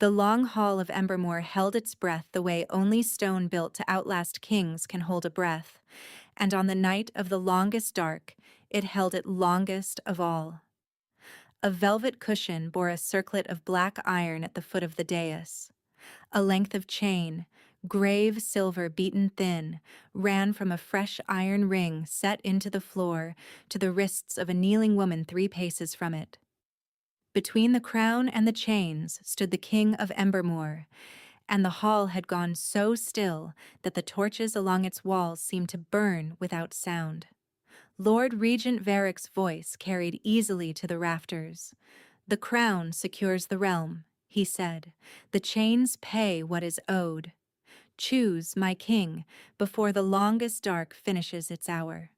The long hall of Embermore held its breath the way only stone built to outlast kings can hold a breath, and on the night of the longest dark, it held it longest of all. A velvet cushion bore a circlet of black iron at the foot of the dais. A length of chain, grave silver beaten thin, ran from a fresh iron ring set into the floor to the wrists of a kneeling woman 3 paces from it. Between the crown and the chains stood the King of Embermore, and the hall had gone so still that the torches along its walls seemed to burn without sound. Lord Regent Varric's voice carried easily to the rafters. "The crown secures the realm," he said. "The chains pay what is owed. Choose, my king, before the longest dark finishes its hour."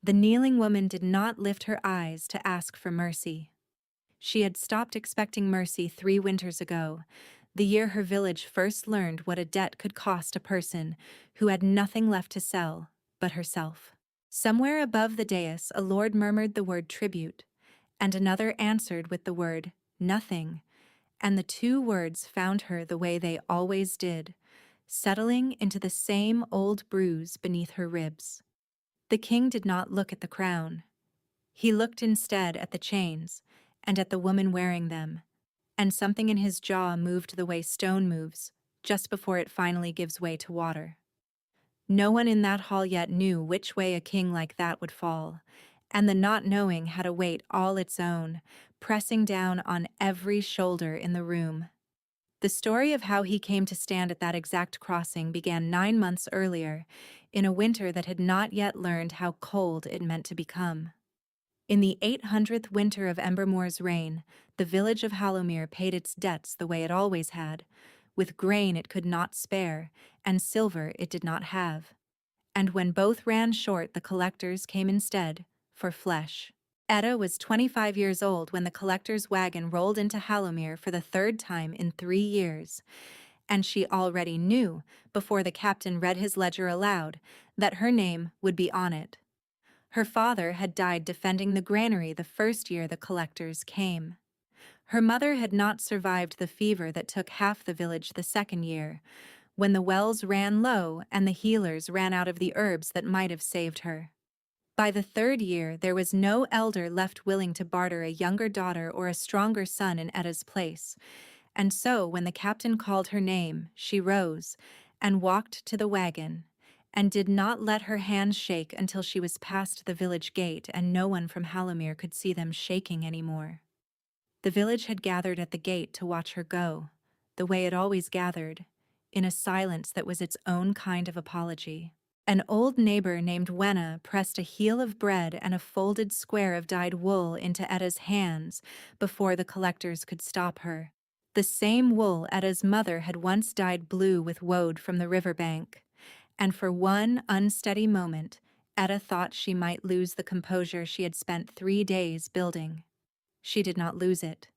The kneeling woman did not lift her eyes to ask for mercy. She had stopped expecting mercy 3 winters ago, the year her village first learned what a debt could cost a person who had nothing left to sell but herself. Somewhere above the dais a lord murmured the word tribute, and another answered with the word nothing, and the 2 words found her the way they always did, settling into the same old bruise beneath her ribs. The king did not look at the crown. He looked instead at the chains, and at the woman wearing them, and something in his jaw moved the way stone moves, just before it finally gives way to water. No one in that hall yet knew which way a king like that would fall, and the not knowing had a weight all its own, pressing down on every shoulder in the room. The story of how he came to stand at that exact crossing began 9 months earlier, in a winter that had not yet learned how cold it meant to become. In the 800th winter of Embermore's reign, the village of Hallowmere paid its debts the way it always had, with grain it could not spare, and silver it did not have. And when both ran short, the collectors came instead, for flesh. Etta was 25 years old when the collector's wagon rolled into Hallowmere for the 3rd time in 3 years, and she already knew, before the captain read his ledger aloud, that her name would be on it. Her father had died defending the granary the first year the collectors came. Her mother had not survived the fever that took half the village the 2nd year, when the wells ran low and the healers ran out of the herbs that might have saved her. By the 3rd year, there was no elder left willing to barter a younger daughter or a stronger son in Etta's place, and so when the captain called her name, she rose and walked to the wagon, and did not let her hands shake until she was past the village gate and no one from Hallowmere could see them shaking anymore. The village had gathered at the gate to watch her go, the way it always gathered, in a silence that was its own kind of apology. An old neighbor named Wenna pressed a heel of bread and a folded square of dyed wool into Etta's hands before the collectors could stop her. The same wool Etta's mother had once dyed blue with woad from the riverbank, and for one unsteady moment, Etta thought she might lose the composure she had spent 3 days building. She did not lose it.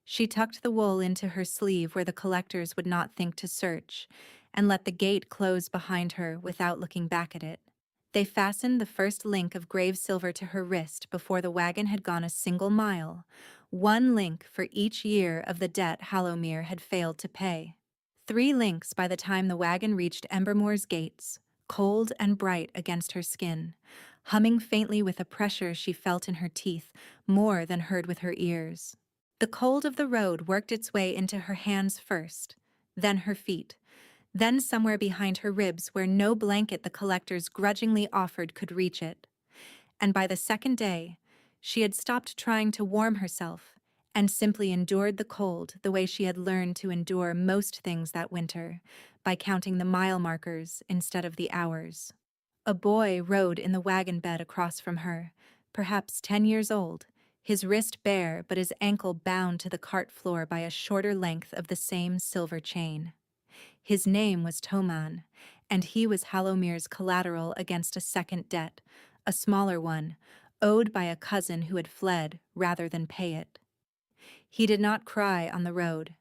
She tucked the wool into her sleeve where the collectors would not think to search, and let the gate close behind her without looking back at it. They fastened the first link of grave silver to her wrist before the wagon had gone a single mile, 1 link for each year of the debt Hallowmere had failed to pay. 3 links by the time the wagon reached Embermore's gates, cold and bright against her skin, humming faintly with a pressure she felt in her teeth more than heard with her ears. The cold of the road worked its way into her hands first, then her feet, then somewhere behind her ribs where no blanket the collectors grudgingly offered could reach it. And by the 2nd day, she had stopped trying to warm herself and simply endured the cold the way she had learned to endure most things that winter, by counting the mile markers instead of the hours. A boy rode in the wagon bed across from her, perhaps 10 years old, his wrist bare but his ankle bound to the cart floor by a shorter length of the same silver chain. His name was Toman, and he was Hallowmere's collateral against a second debt, a smaller one, owed by a cousin who had fled rather than pay it. He did not cry on the road.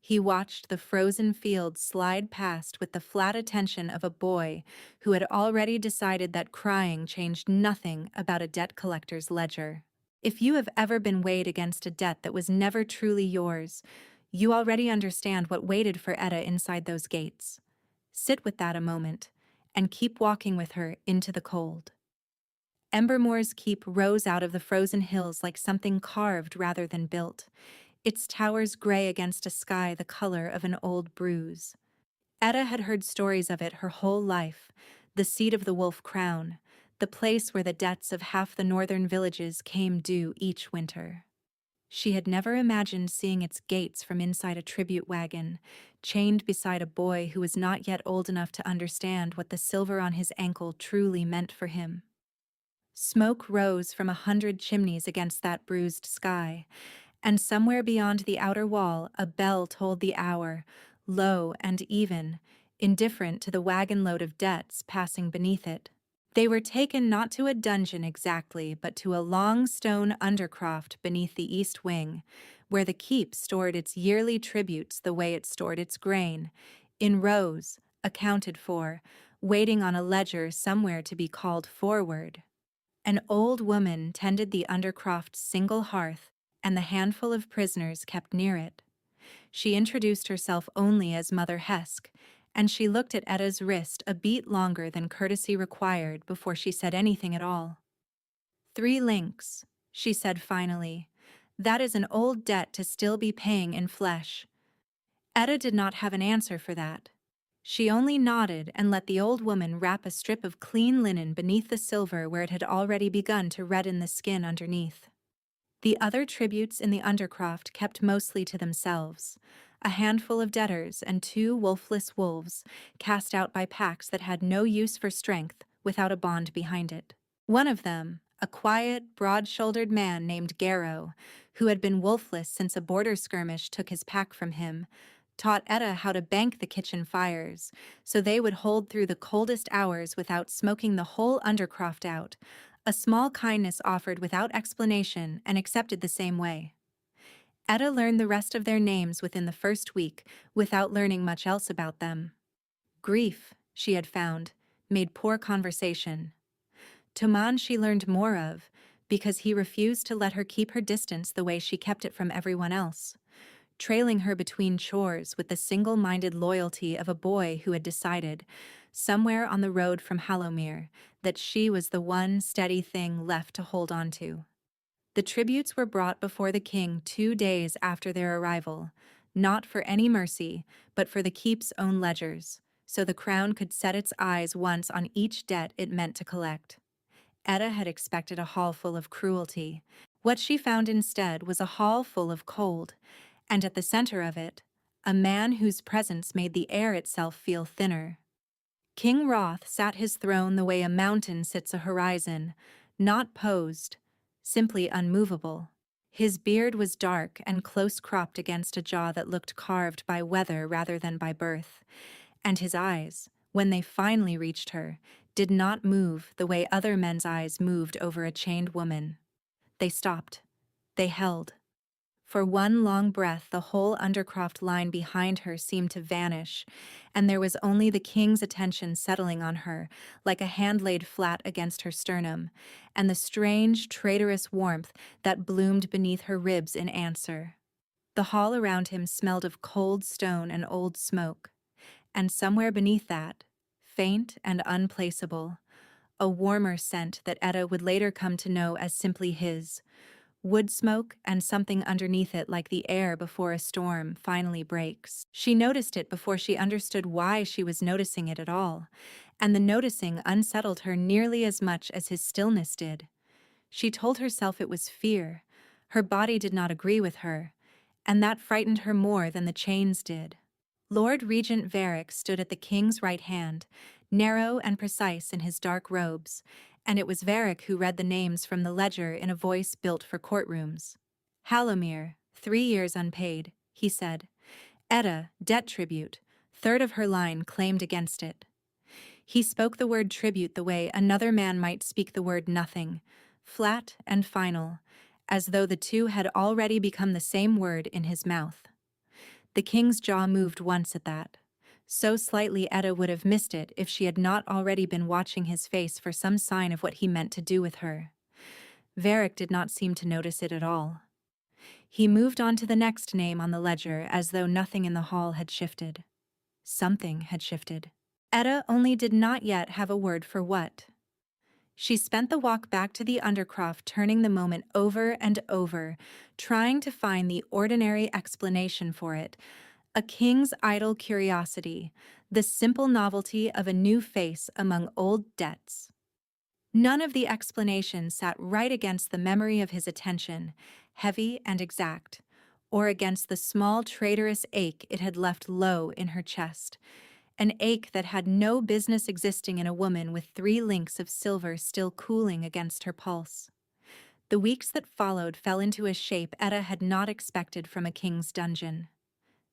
He watched the frozen fields slide past with the flat attention of a boy who had already decided that crying changed nothing about a debt collector's ledger. If you have ever been weighed against a debt that was never truly yours, You already understand what waited for Etta inside those gates. Sit with that a moment, and keep walking with her into the cold. Embermore's keep rose out of the frozen hills like something carved rather than built, its towers gray against a sky the color of an old bruise. Etta had heard stories of it her whole life, the seat of the Wolf Crown, the place where the debts of half the northern villages came due each winter. She had never imagined seeing its gates from inside a tribute wagon, chained beside a boy who was not yet old enough to understand what the silver on his ankle truly meant for him. Smoke rose from 100 chimneys against that bruised sky, and somewhere beyond the outer wall a bell tolled the hour, low and even, indifferent to the wagon load of debts passing beneath it. They were taken not to a dungeon exactly, but to a long stone undercroft beneath the east wing, where the keep stored its yearly tributes the way it stored its grain, in rows, accounted for, waiting on a ledger somewhere to be called forward. An old woman tended the undercroft's single hearth, and the handful of prisoners kept near it. She introduced herself only as Mother Hesk, and she looked at Etta's wrist a beat longer than courtesy required before she said anything at all. 3 links, she said finally. That is an old debt to still be paying in flesh. Etta did not have an answer for that. She only nodded and let the old woman wrap a strip of clean linen beneath the silver where it had already begun to redden the skin underneath. The other tributes in the undercroft kept mostly to themselves, a handful of debtors and 2 wolfless wolves, cast out by packs that had no use for strength without a bond behind it. One of them, a quiet, broad-shouldered man named Garrow, who had been wolfless since a border skirmish took his pack from him, taught Etta how to bank the kitchen fires, so they would hold through the coldest hours without smoking the whole undercroft out, a small kindness offered without explanation and accepted the same way. Etta learned the rest of their names within the first week without learning much else about them. Grief, she had found, made poor conversation. Toman she learned more of, because he refused to let her keep her distance the way she kept it from everyone else, trailing her between chores with the single-minded loyalty of a boy who had decided, somewhere on the road from Hallowmere, that she was the one steady thing left to hold on to. The tributes were brought before the king 2 days after their arrival, not for any mercy, but for the keep's own ledgers, so the crown could set its eyes once on each debt it meant to collect. Etta had expected a hall full of cruelty. What she found instead was a hall full of cold, and at the center of it, a man whose presence made the air itself feel thinner. King Roth sat his throne the way a mountain sits a horizon, not posed, simply unmovable. His beard was dark and close-cropped against a jaw that looked carved by weather rather than by birth, and his eyes, when they finally reached her, did not move the way other men's eyes moved over a chained woman. They stopped. They held. For one long breath, the whole undercroft line behind her seemed to vanish, and there was only the king's attention settling on her, like a hand laid flat against her sternum, and the strange, traitorous warmth that bloomed beneath her ribs in answer. The hall around him smelled of cold stone and old smoke, and somewhere beneath that, faint and unplaceable, a warmer scent that Etta would later come to know as simply his, wood smoke and something underneath it like the air before a storm finally breaks. She noticed it before she understood why she was noticing it at all, and the noticing unsettled her nearly as much as his stillness did. She told herself it was fear. Her body did not agree with her, and that frightened her more than the chains did. Lord Regent Varric stood at the king's right hand, narrow and precise in his dark robes, and it was Varric who read the names from the ledger in a voice built for courtrooms. Hallowmere, 3 years unpaid, he said. Etta, debt tribute, 1/3 of her line claimed against it. He spoke the word tribute the way another man might speak the word nothing, flat and final, as though the two had already become the same word in his mouth. The king's jaw moved once at that. So slightly Etta would have missed it if she had not already been watching his face for some sign of what he meant to do with her. Varric did not seem to notice it at all. He moved on to the next name on the ledger as though nothing in the hall had shifted. Something had shifted. Etta only did not yet have a word for what. She spent the walk back to the Undercroft turning the moment over and over, trying to find the ordinary explanation for it, a king's idle curiosity, the simple novelty of a new face among old debts. None of the explanation sat right against the memory of his attention, heavy and exact, or against the small traitorous ache it had left low in her chest, an ache that had no business existing in a woman with 3 links of silver still cooling against her pulse. The weeks that followed fell into a shape Etta had not expected from a king's dungeon.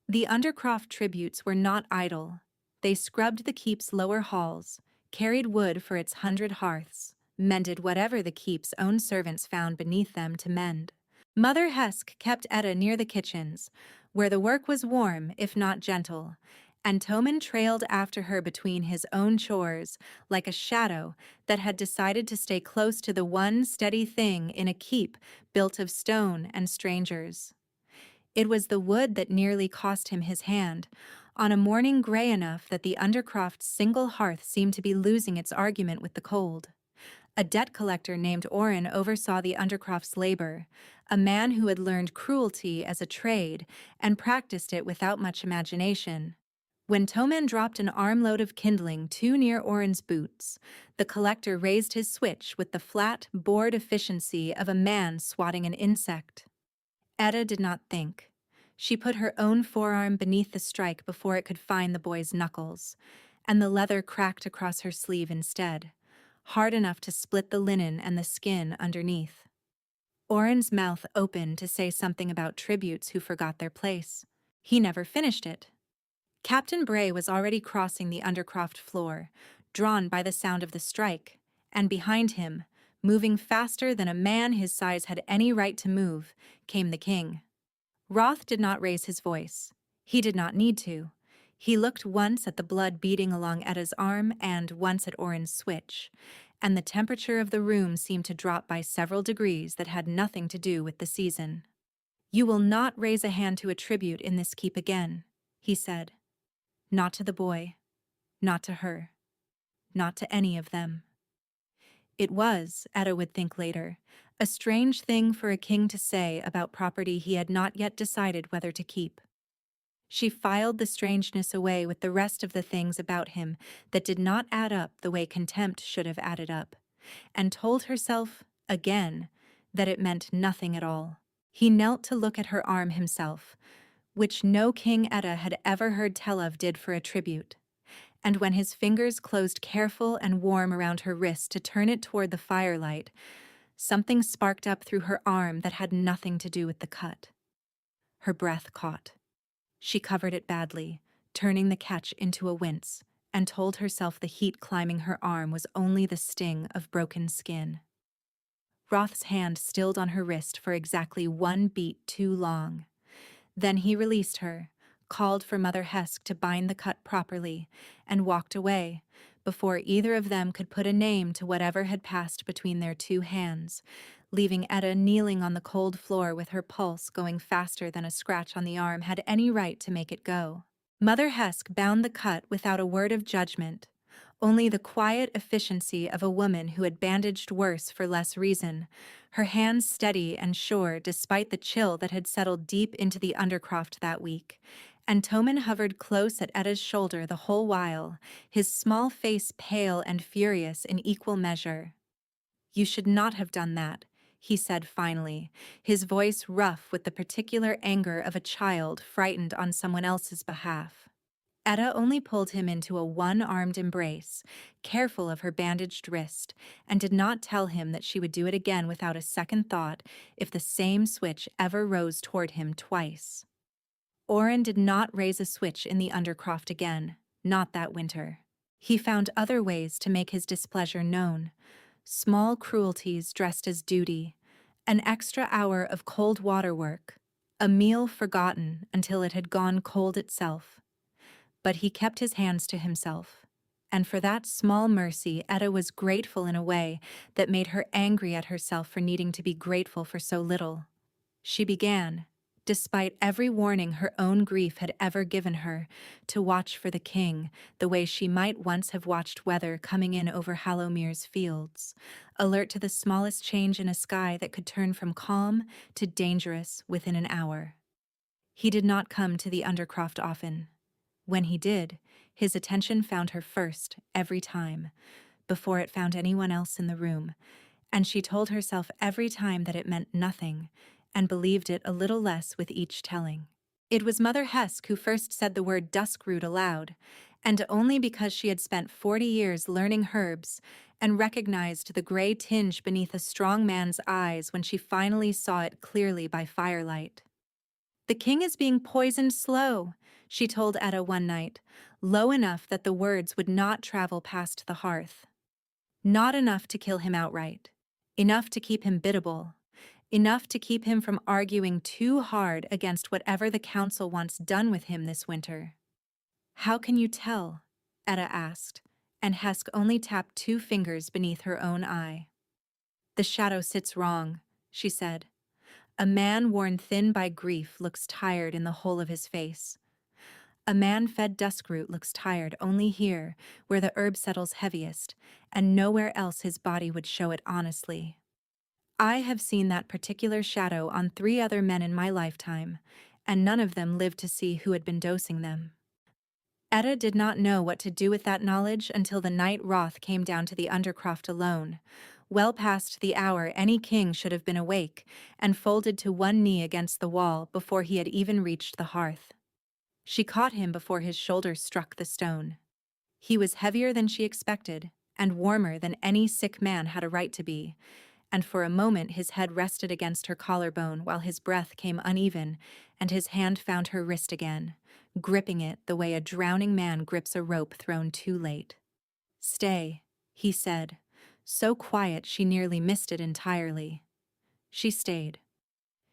The Undercroft tributes were not idle. They scrubbed the keep's lower halls, carried wood for its 100 hearths, mended whatever the keep's own servants found beneath them to mend. Mother Hesk kept Etta near the kitchens, where the work was warm if not gentle, and Tommen trailed after her between his own chores like a shadow that had decided to stay close to the one steady thing in a keep built of stone and strangers. It was the wood that nearly cost him his hand, on a morning gray enough that the Undercroft's single hearth seemed to be losing its argument with the cold. A debt collector named Oren oversaw the Undercroft's labor, a man who had learned cruelty as a trade and practiced it without much imagination. When Tommen dropped an armload of kindling too near Oren's boots, the collector raised his switch with the flat, bored efficiency of a man swatting an insect. Etta did not think. She put her own forearm beneath the strike before it could find the boy's knuckles, and the leather cracked across her sleeve instead, hard enough to split the linen and the skin underneath. Oren's mouth opened to say something about tributes who forgot their place. He never finished it. Captain Bray was already crossing the Undercroft floor, drawn by the sound of the strike, and behind him, moving faster than a man his size had any right to move, came the king. Roth did not raise his voice. He did not need to. He looked once at the blood beating along Etta's arm and once at Oren's switch, and the temperature of the room seemed to drop by several degrees that had nothing to do with the season. "You will not raise a hand to a tribute in this keep again," he said. "Not to the boy, not to her, not to any of them." It was, Etta would think later, a strange thing for a king to say about property he had not yet decided whether to keep. She filed the strangeness away with the rest of the things about him that did not add up the way contempt should have added up, and told herself, again, that it meant nothing at all. He knelt to look at her arm himself, which no king Etta had ever heard tell of did for a tribute, and when his fingers closed careful and warm around her wrist to turn it toward the firelight, something sparked up through her arm that had nothing to do with the cut. Her breath caught. She covered it badly, turning the catch into a wince, and told herself the heat climbing her arm was only the sting of broken skin. Roth's hand stilled on her wrist for exactly 1 beat too long. Then he released her, called for Mother Hesk to bind the cut properly, and walked away, before either of them could put a name to whatever had passed between their 2 hands, leaving Etta kneeling on the cold floor with her pulse going faster than a scratch on the arm had any right to make it go. Mother Hesk bound the cut without a word of judgment, only the quiet efficiency of a woman who had bandaged worse for less reason, her hands steady and sure despite the chill that had settled deep into the Undercroft that week, and Tommen hovered close at Etta's shoulder the whole while, his small face pale and furious in equal measure. "You should not have done that," he said finally, his voice rough with the particular anger of a child frightened on someone else's behalf. Etta only pulled him into a one-armed embrace, careful of her bandaged wrist, and did not tell him that she would do it again without a second thought if the same switch ever rose toward him twice. Oren did not raise a switch in the Undercroft again, not that winter. He found other ways to make his displeasure known. Small cruelties dressed as duty, an extra hour of cold water work, a meal forgotten until it had gone cold itself. But he kept his hands to himself, and for that small mercy Etta was grateful in a way that made her angry at herself for needing to be grateful for so little. She began, despite every warning her own grief had ever given her, to watch for the king the way she might once have watched weather coming in over Hallowmere's fields, alert to the smallest change in a sky that could turn from calm to dangerous within an hour. He did not come to the Undercroft often. When he did, his attention found her first, every time, before it found anyone else in the room, and she told herself every time that it meant nothing, and believed it a little less with each telling. It was Mother Hesk who first said the word duskroot aloud, and only because she had spent 40 years learning herbs and recognized the gray tinge beneath a strong man's eyes when she finally saw it clearly by firelight. "The king is being poisoned slow," she told Etta one night, low enough that the words would not travel past the hearth. Not enough to kill him outright. Enough to keep him biddable. Enough to keep him from arguing too hard against whatever the council wants done with him this winter. "How can you tell?" Etta asked, and Hesk only tapped 2 fingers beneath her own eye. "The shadow sits wrong," she said. "A man worn thin by grief looks tired in the whole of his face. A man fed duskroot looks tired only here, where the herb settles heaviest, and nowhere else his body would show it honestly. I have seen that particular shadow on 3 other men in my lifetime, and none of them lived to see who had been dosing them." Etta did not know what to do with that knowledge until the night Roth came down to the Undercroft alone, well past the hour any king should have been awake, and folded to one knee against the wall before he had even reached the hearth. She caught him before his shoulder struck the stone. He was heavier than she expected, and warmer than any sick man had a right to be, and for a moment his head rested against her collarbone while his breath came uneven, and his hand found her wrist again, gripping it the way a drowning man grips a rope thrown too late. "Stay," he said, so quiet she nearly missed it entirely. She stayed.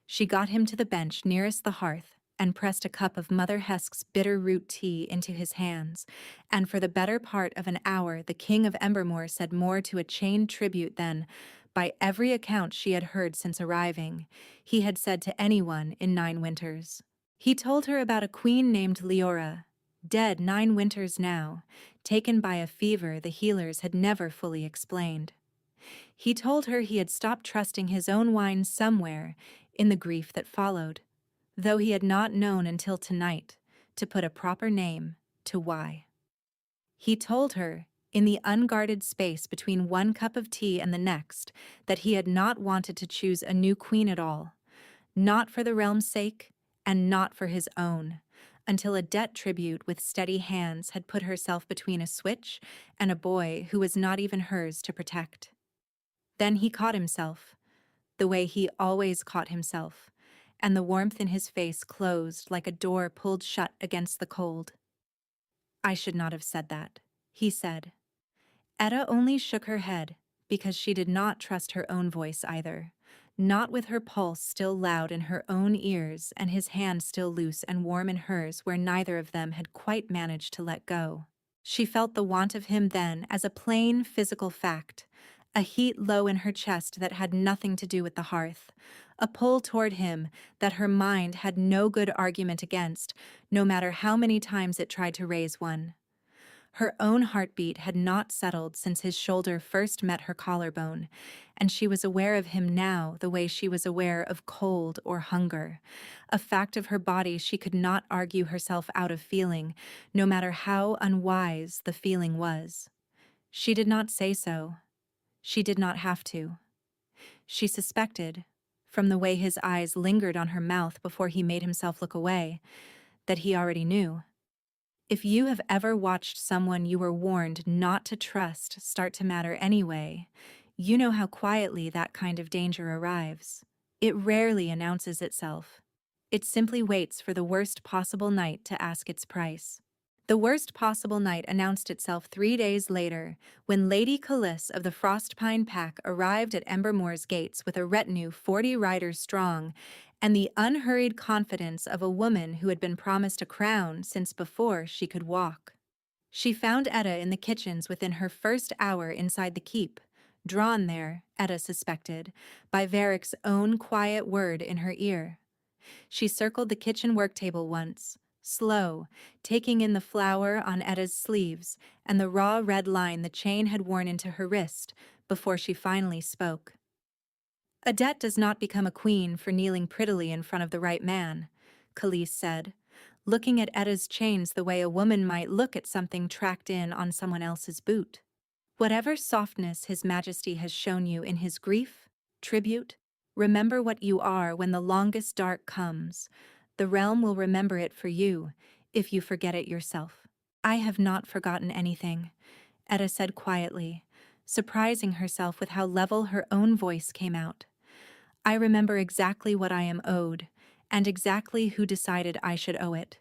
She got him to the bench nearest the hearth and pressed a cup of Mother Hesk's bitter root tea into his hands, and for the better part of an hour the King of Embermore said more to a chained tribute than, by every account she had heard since arriving, he had said to anyone in 9 winters. He told her about a queen named Leora, dead 9 winters now, taken by a fever the healers had never fully explained. He told her he had stopped trusting his own wine somewhere in the grief that followed, though he had not known until tonight to put a proper name to why. He told her, in the unguarded space between one cup of tea and the next, that he had not wanted to choose a new queen at all, not for the realm's sake, and not for his own, until a debt tribute with steady hands had put herself between a switch and a boy who was not even hers to protect. Then he caught himself, the way he always caught himself, and the warmth in his face closed like a door pulled shut against the cold. "I should not have said that," he said. Etta only shook her head, because she did not trust her own voice either, not with her pulse still loud in her own ears and his hand still loose and warm in hers where neither of them had quite managed to let go. She felt the want of him then as a plain physical fact, a heat low in her chest that had nothing to do with the hearth, a pull toward him that her mind had no good argument against, no matter how many times it tried to raise one. Her own heartbeat had not settled since his shoulder first met her collarbone, and she was aware of him now the way she was aware of cold or hunger, a fact of her body she could not argue herself out of feeling, no matter how unwise the feeling was. She did not say so. She did not have to. She suspected, from the way his eyes lingered on her mouth before he made himself look away, that he already knew. If you have ever watched someone you were warned not to trust start to matter anyway, you know how quietly that kind of danger arrives. It rarely announces itself. It simply waits for the worst possible night to ask its price. The worst possible night announced itself 3 days later, when Lady Callis of the Frostpine Pack arrived at Embermore's gates with a retinue 40 riders strong, and the unhurried confidence of a woman who had been promised a crown since before she could walk. She found Etta in the kitchens within her first hour inside the keep, drawn there, Etta suspected, by Varric's own quiet word in her ear. She circled the kitchen work table once, slow, taking in the flour on Etta's sleeves and the raw red line the chain had worn into her wrist, before she finally spoke. Adette does not become a queen for kneeling prettily in front of the right man, Khalees said, looking at Etta's chains the way a woman might look at something tracked in on someone else's boot. Whatever softness His Majesty has shown you in his grief, tribute, remember what you are when the longest dark comes. The realm will remember it for you, if you forget it yourself. I have not forgotten anything, Etta said quietly, surprising herself with how level her own voice came out. I remember exactly what I am owed, and exactly who decided I should owe it.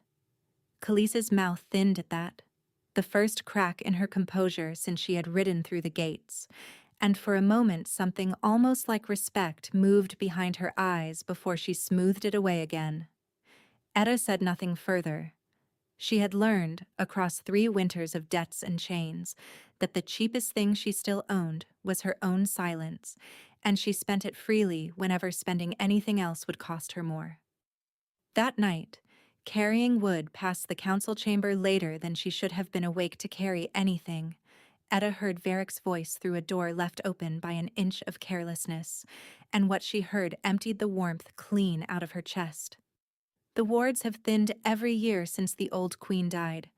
Khalees's mouth thinned at that, the first crack in her composure since she had ridden through the gates, and for a moment something almost like respect moved behind her eyes before she smoothed it away again. Etta said nothing further. She had learned, across 3 winters of debts and chains, that the cheapest thing she still owned was her own silence, and she spent it freely whenever spending anything else would cost her more. That night, carrying wood past the council chamber later than she should have been awake to carry anything, Etta heard Varric's voice through a door left open by an inch of carelessness, and what she heard emptied the warmth clean out of her chest. The wards have thinned every year since the old queen died,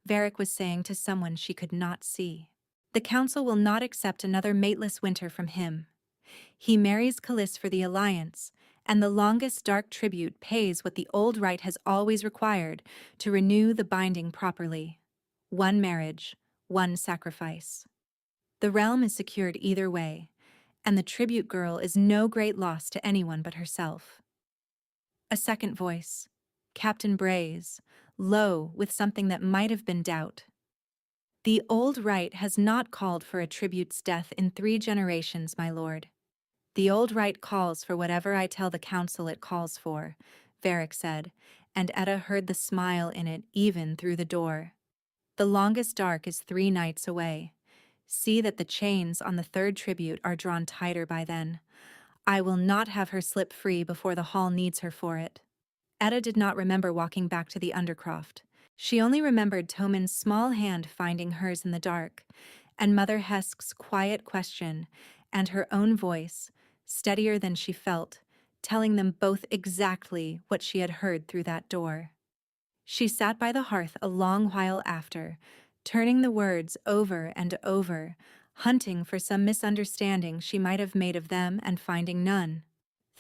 Varric was saying to someone she could not see. The council will not accept another mateless winter from him. He marries Khalees for the alliance, and the longest dark tribute pays what the old rite has always required to renew the binding properly. 1 marriage, 1 sacrifice. The realm is secured either way, and the tribute girl is no great loss to anyone but herself. A second voice, Captain Bray's, low with something that might have been doubt. The old rite has not called for a tribute's death in 3 generations, my lord. The old rite calls for whatever I tell the council it calls for, Varric said, and Etta heard the smile in it even through the door. The longest dark is 3 nights away. See that the chains on the 3rd tribute are drawn tighter by then. I will not have her slip free before the hall needs her for it. Etta did not remember walking back to the Undercroft. She only remembered Tomin's small hand finding hers in the dark, and Mother Hesk's quiet question, and her own voice, steadier than she felt, telling them both exactly what she had heard through that door. She sat by the hearth a long while after, turning the words over and over, hunting for some misunderstanding she might have made of them and finding none.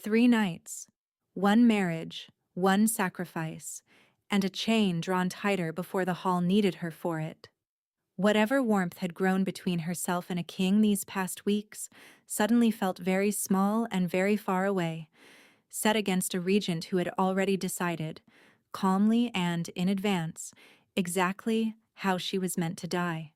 3 nights, 1 marriage, 1 sacrifice, and a chain drawn tighter before the hall needed her for it. Whatever warmth had grown between herself and a king these past weeks suddenly felt very small and very far away, set against a regent who had already decided, calmly and in advance, exactly how she was meant to die.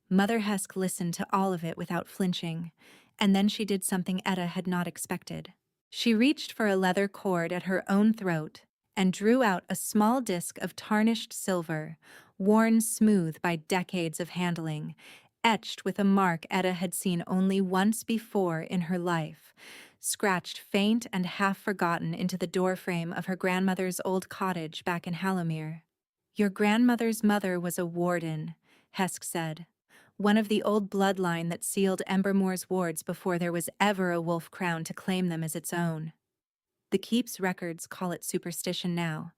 Mother Hesk listened to all of it without flinching, and then she did something Etta had not expected. She reached for a leather cord at her own throat and drew out a small disc of tarnished silver, worn smooth by decades of handling, etched with a mark Etta had seen only once before in her life, scratched faint and half-forgotten into the doorframe of her grandmother's old cottage back in Hallowmere. Your grandmother's mother was a warden, Hesk said, one of the old bloodline that sealed Embermore's wards before there was ever a wolf crown to claim them as its own. The keep's records call it superstition now,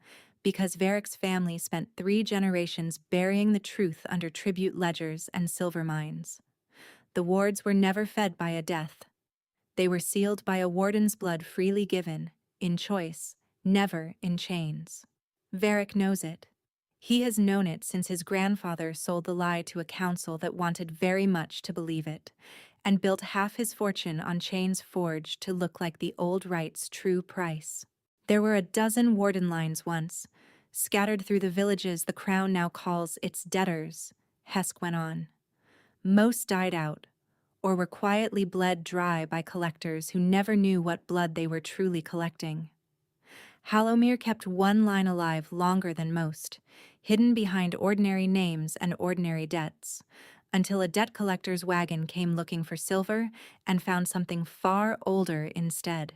because Varric's family spent 3 generations burying the truth under tribute ledgers and silver mines. The wards were never fed by a death. They were sealed by a warden's blood freely given, in choice, never in chains. Varric knows it. He has known it since his grandfather sold the lie to a council that wanted very much to believe it, and built half his fortune on chains forged to look like the old rite's true price. There were a dozen warden lines once, scattered through the villages the crown now calls its debtors, Hesk went on. Most died out, or were quietly bled dry by collectors who never knew what blood they were truly collecting. Hallowmere kept 1 line alive longer than most, hidden behind ordinary names and ordinary debts, until a debt collector's wagon came looking for silver and found something far older instead.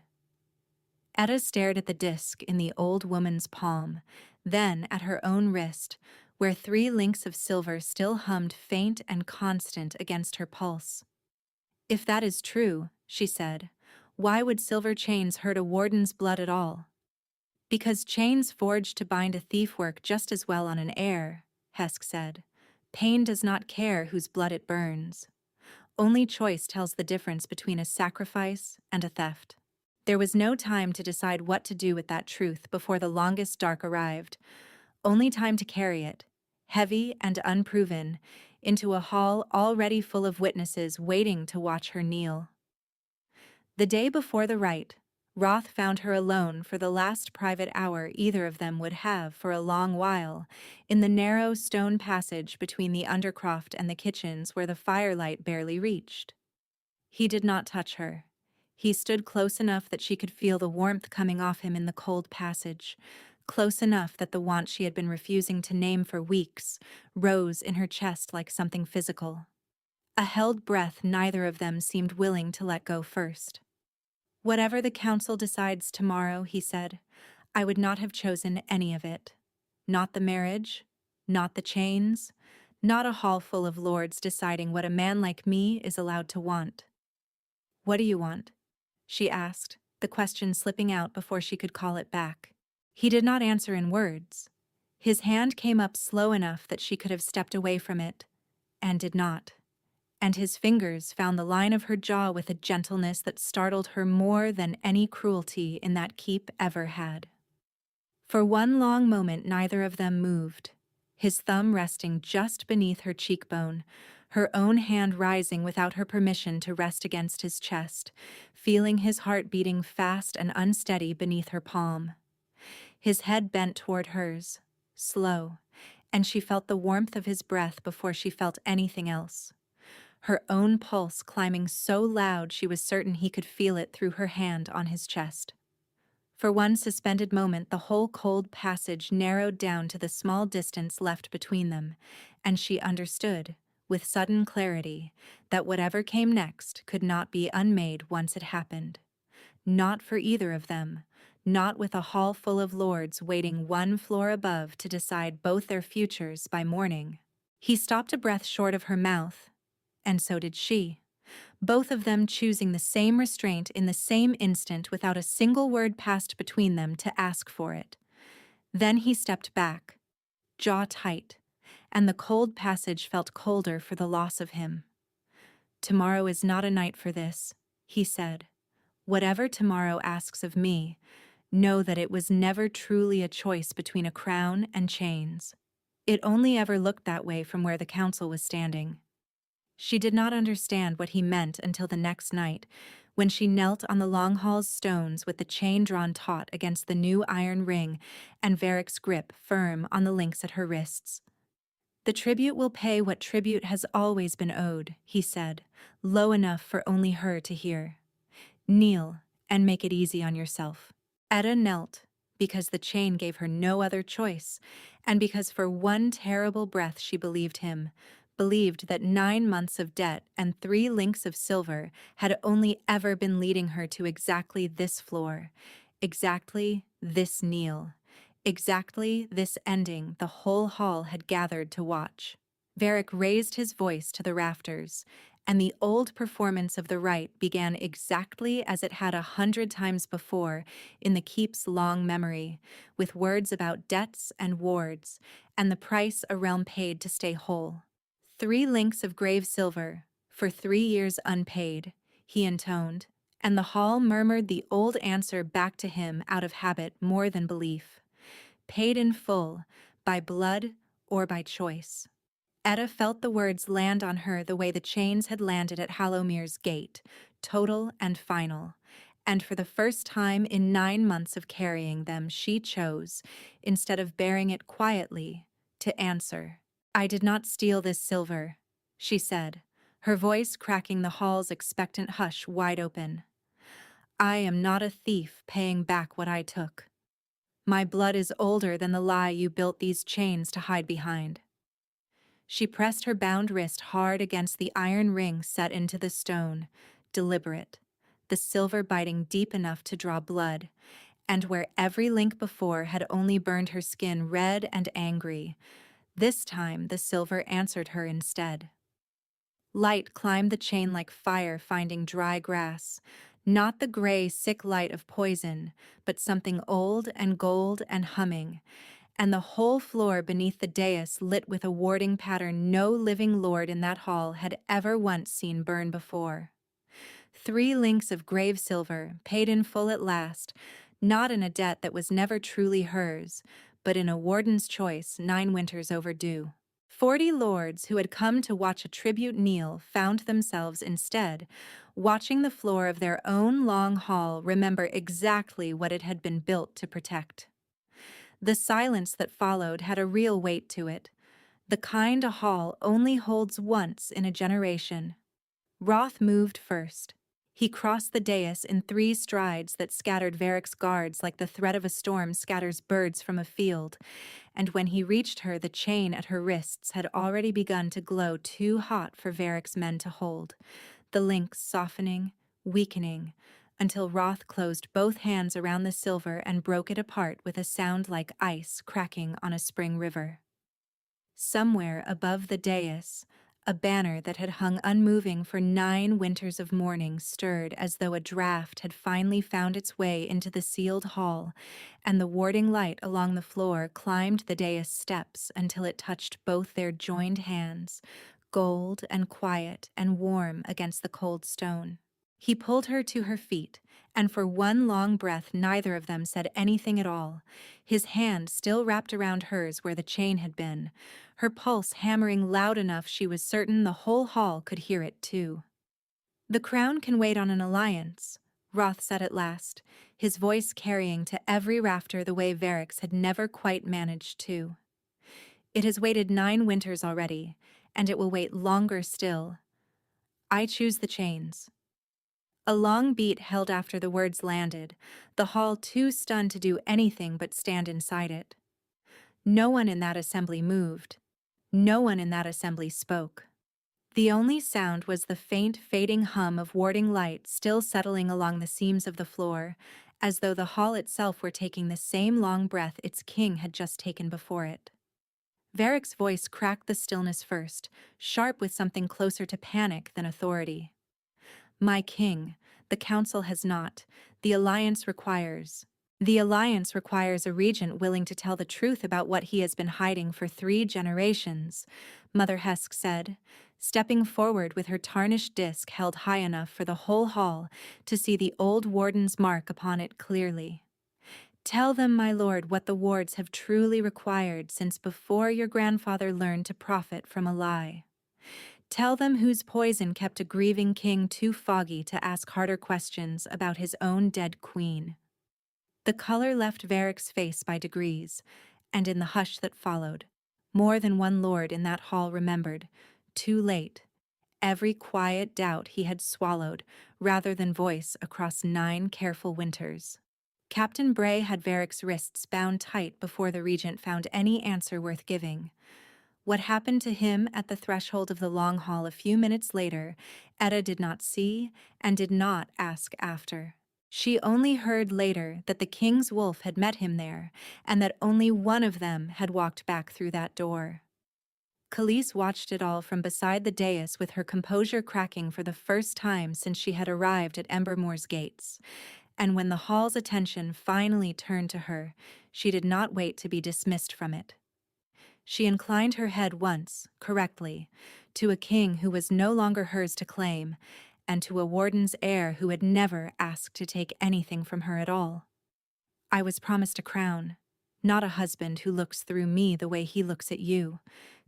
Etta stared at the disc in the old woman's palm, then at her own wrist, where 3 links of silver still hummed faint and constant against her pulse. "If that is true," she said, "why would silver chains hurt a warden's blood at all?" "Because chains forged to bind a thief work just as well on an heir," Hesk said. "Pain does not care whose blood it burns. Only choice tells the difference between a sacrifice and a theft." There was no time to decide what to do with that truth before the longest dark arrived, only time to carry it, heavy and unproven, into a hall already full of witnesses waiting to watch her kneel. The day before the rite, Roth found her alone for the last private hour either of them would have for a long while, in the narrow stone passage between the undercroft and the kitchens where the firelight barely reached. He did not touch her. He stood close enough that she could feel the warmth coming off him in the cold passage, close enough that the want she had been refusing to name for weeks rose in her chest like something physical. A held breath neither of them seemed willing to let go first. "Whatever the council decides tomorrow," he said, "I would not have chosen any of it. Not the marriage, not the chains, not a hall full of lords deciding what a man like me is allowed to want." "What do you want?" she asked, the question slipping out before she could call it back. He did not answer in words. His hand came up slow enough that she could have stepped away from it, and did not. And his fingers found the line of her jaw with a gentleness that startled her more than any cruelty in that keep ever had. For one long moment neither of them moved, his thumb resting just beneath her cheekbone, her own hand rising without her permission to rest against his chest, feeling his heart beating fast and unsteady beneath her palm. His head bent toward hers, slow, and she felt the warmth of his breath before she felt anything else. Her own pulse climbing so loud she was certain he could feel it through her hand on his chest. For one suspended moment the whole cold passage narrowed down to the small distance left between them, and she understood, with sudden clarity, that whatever came next could not be unmade once it happened. Not for either of them, not with a hall full of lords waiting one floor above to decide both their futures by morning. He stopped a breath short of her mouth, and so did she, both of them choosing the same restraint in the same instant without a single word passed between them to ask for it. Then he stepped back, jaw tight, and the cold passage felt colder for the loss of him. "Tomorrow is not a night for this," he said. "Whatever tomorrow asks of me, know that it was never truly a choice between a crown and chains. It only ever looked that way from where the council was standing." She did not understand what he meant until the next night, when she knelt on the long hall's stones with the chain drawn taut against the new iron ring and Varric's grip firm on the links at her wrists. "The tribute will pay what tribute has always been owed," he said, low enough for only her to hear. "Kneel and make it easy on yourself." Etta knelt, because the chain gave her no other choice, and because for one terrible breath she believed him, believed that 9 months of debt and 3 links of silver had only ever been leading her to exactly this floor, exactly this kneel, exactly this ending the whole hall had gathered to watch. Varric raised his voice to the rafters, and the old performance of the rite began exactly as it had 100 times before in the keep's long memory, with words about debts and wards, and the price a realm paid to stay whole. 3 links of grave silver, for 3 years unpaid, he intoned, and the hall murmured the old answer back to him out of habit more than belief. Paid in full, by blood or by choice. Etta felt the words land on her the way the chains had landed at Hallowmere's gate, total and final, and for the first time in 9 months of carrying them she chose, instead of bearing it quietly, to answer. "I did not steal this silver," she said, her voice cracking the hall's expectant hush wide open. "I am not a thief paying back what I took. My blood is older than the lie you built these chains to hide behind." She pressed her bound wrist hard against the iron ring set into the stone, deliberate, the silver biting deep enough to draw blood, and where every link before had only burned her skin red and angry, this time the silver answered her instead. Light climbed the chain like fire finding dry grass, not the gray, sick light of poison, but something old and gold and humming, and the whole floor beneath the dais lit with a warding pattern no living lord in that hall had ever once seen burn before. 3 links of grave silver, paid in full at last, not in a debt that was never truly hers, but in a warden's choice 9 winters overdue. 40 lords who had come to watch a tribute kneel found themselves instead watching the floor of their own long hall remember exactly what it had been built to protect. The silence that followed had a real weight to it, the kind a hall only holds once in a generation. Roth moved first. He crossed the dais in 3 strides that scattered Varric's guards like the threat of a storm scatters birds from a field, and when he reached her the chain at her wrists had already begun to glow too hot for Varric's men to hold, the links softening, weakening, until Roth closed both hands around the silver and broke it apart with a sound like ice cracking on a spring river. Somewhere above the dais, a banner that had hung unmoving for 9 winters of mourning stirred as though a draft had finally found its way into the sealed hall, and the warding light along the floor climbed the dais steps until it touched both their joined hands, gold and quiet and warm against the cold stone. He pulled her to her feet, and for one long breath neither of them said anything at all, his hand still wrapped around hers where the chain had been, her pulse hammering loud enough she was certain the whole hall could hear it too. "The crown can wait on an alliance," Roth said at last, his voice carrying to every rafter the way Varric's had never quite managed to. "It has waited 9 winters already, and it will wait longer still. I choose the chains." A long beat held after the words landed, the hall too stunned to do anything but stand inside it. No one in that assembly moved. No one in that assembly spoke. The only sound was the faint, fading hum of warding light still settling along the seams of the floor, as though the hall itself were taking the same long breath its king had just taken before it. Varric's voice cracked the stillness first, sharp with something closer to panic than authority. "My king, the council has not. The alliance requires a regent willing to tell the truth about what he has been hiding for 3 generations," Mother Hesk said, stepping forward with her tarnished disc held high enough for the whole hall to see the old warden's mark upon it clearly. "Tell them, my lord, what the wards have truly required since before your grandfather learned to profit from a lie. Tell them whose poison kept a grieving king too foggy to ask harder questions about his own dead queen." The color left Varric's face by degrees, and in the hush that followed, more than one lord in that hall remembered, too late, every quiet doubt he had swallowed rather than voice across 9 careful winters. Captain Bray had Varric's wrists bound tight before the regent found any answer worth giving. What happened to him at the threshold of the long hall a few minutes later, Etta did not see and did not ask after. She only heard later that the king's wolf had met him there, and that only one of them had walked back through that door. Khalees watched it all from beside the dais with her composure cracking for the first time since she had arrived at Embermore's gates, and when the hall's attention finally turned to her, she did not wait to be dismissed from it. She inclined her head once, correctly, to a king who was no longer hers to claim, and to a warden's heir who had never asked to take anything from her at all. "I was promised a crown, not a husband who looks through me the way he looks at you,"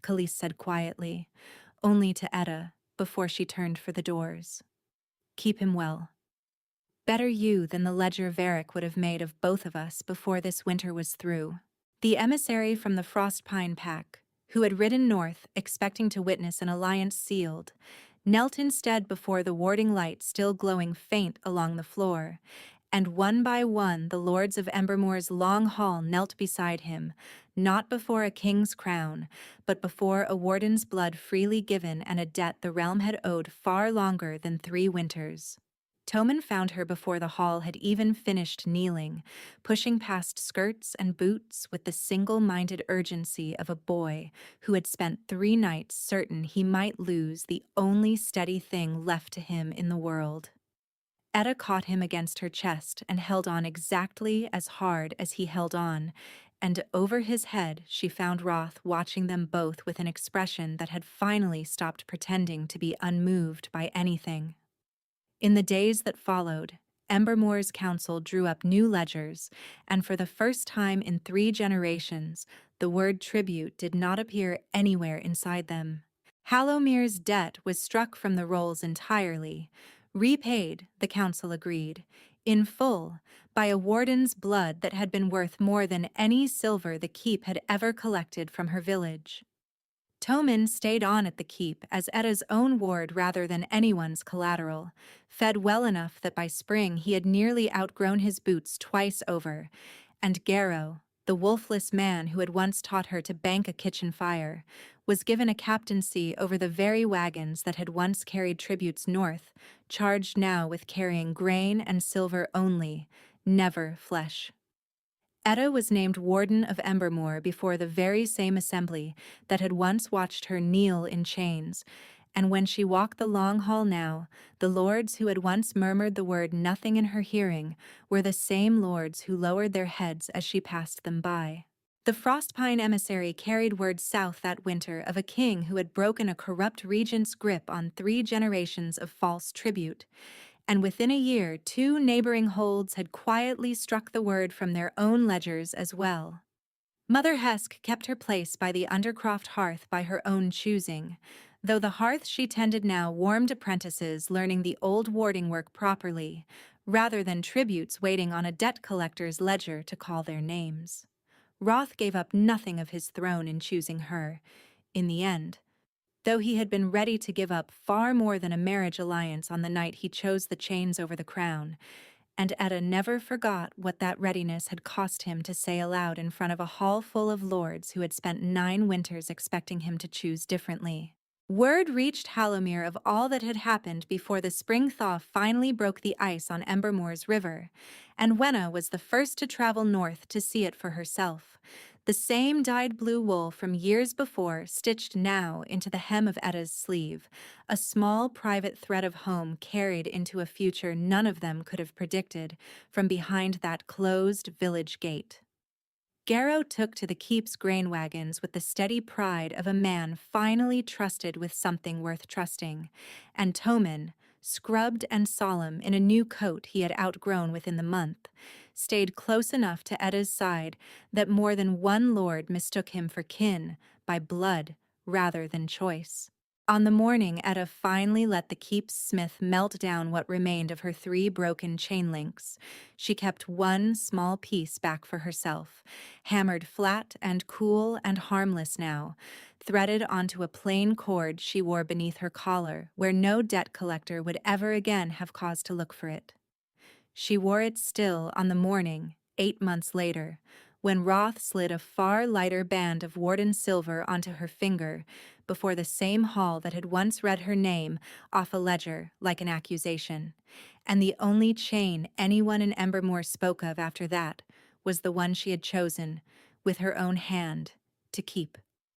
Khalees said quietly, only to Etta, before she turned for the doors. "Keep him well. Better you than the ledger Varric would have made of both of us before this winter was through." The emissary from the Frostpine pack, who had ridden north expecting to witness an alliance sealed, knelt instead before the warding light still glowing faint along the floor, And one by one the lords of Embermore's long hall knelt beside him, not before a king's crown, but before a warden's blood freely given and a debt the realm had owed far longer than 3 winters. Tommen found her before the hall had even finished kneeling, pushing past skirts and boots with the single-minded urgency of a boy who had spent 3 nights certain he might lose the only steady thing left to him in the world. Etta caught him against her chest and held on exactly as hard as he held on, and over his head she found Roth watching them both with an expression that had finally stopped pretending to be unmoved by anything. In the days that followed, Embermore's council drew up new ledgers, and for the first time in 3 generations, the word tribute did not appear anywhere inside them. Hallomir's debt was struck from the rolls entirely, repaid, the council agreed, in full, by a warden's blood that had been worth more than any silver the keep had ever collected from her village. Tommen stayed on at the keep as Etta's own ward rather than anyone's collateral, fed well enough that by spring he had nearly outgrown his boots twice over, and Garrow, the wolfless man who had once taught her to bank a kitchen fire, was given a captaincy over the very wagons that had once carried tributes north, charged now with carrying grain and silver only, never flesh. Etta was named Warden of Embermore before the very same assembly that had once watched her kneel in chains, and when she walked the long hall now, the lords who had once murmured the word nothing in her hearing were the same lords who lowered their heads as she passed them by. The Frostpine emissary carried word south that winter of a king who had broken a corrupt regent's grip on 3 generations of false tribute, and within a year 2 neighboring holds had quietly struck the word from their own ledgers as well. Mother Hesk kept her place by the Undercroft hearth by her own choosing, though the hearth she tended now warmed apprentices learning the old warding work properly, rather than tributes waiting on a debt collector's ledger to call their names. Roth gave up nothing of his throne in choosing her, in the end, though he had been ready to give up far more than a marriage alliance on the night he chose the chains over the crown, and Etta never forgot what that readiness had cost him to say aloud in front of a hall full of lords who had spent 9 winters expecting him to choose differently. Word reached Hallowmere of all that had happened before the spring thaw finally broke the ice on Embermore's river, and Wenna was the first to travel north to see it for herself. The same dyed blue wool from years before stitched now into the hem of Etta's sleeve, a small private thread of home carried into a future none of them could have predicted from behind that closed village gate. Garrow took to the keep's grain wagons with the steady pride of a man finally trusted with something worth trusting, and Tommen, scrubbed and solemn in a new coat he had outgrown within the month, stayed close enough to Etta's side that more than one lord mistook him for kin by blood rather than choice. On the morning Etta finally let the keep's smith melt down what remained of her 3 broken chain links, she kept one small piece back for herself, hammered flat and cool and harmless now, threaded onto a plain cord she wore beneath her collar, where no debt collector would ever again have cause to look for it. She wore it still on the morning, 8 months later, when Roth slid a far lighter band of Warden silver onto her finger before the same hall that had once read her name off a ledger like an accusation, and the only chain anyone in Embermore spoke of after that was the one she had chosen, with her own hand, to keep.